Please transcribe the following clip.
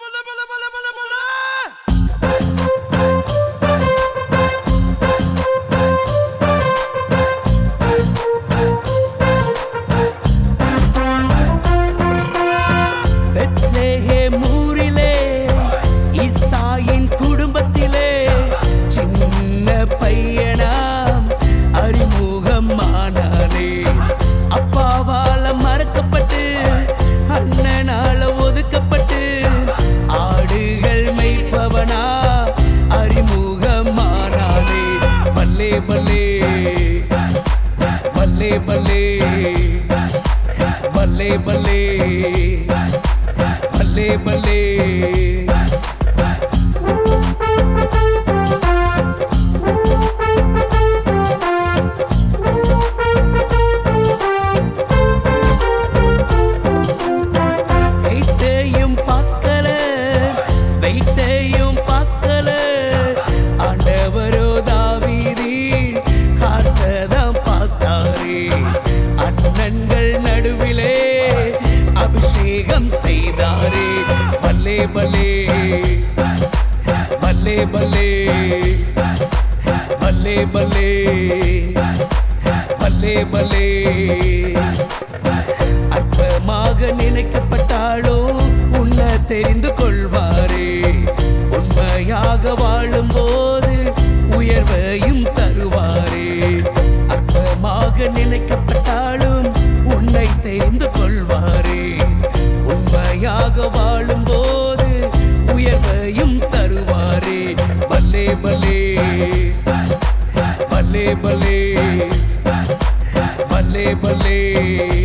बल्ले बल्ले बल्ले बल्ले बल्ले बल्ले बल्ले बल्ले बल्ले बल्ले बल्ले बल्ले அற்பமாக நினைக்கப்பட்டாலோ உன்னை தெரிந்து கொள்வாரே உண்மையாக வாழும்போது உயர்வையும் தருவாரே அற்பமாக நினைக்கப்பட்டாலும் உன்னை தெரிந்து கொள்வாரே உண்மையாக வாழும்போது உயர்வையும் தருவாரே பல்லே பல்லே பல்லே பல்லே பல்லே பல்லே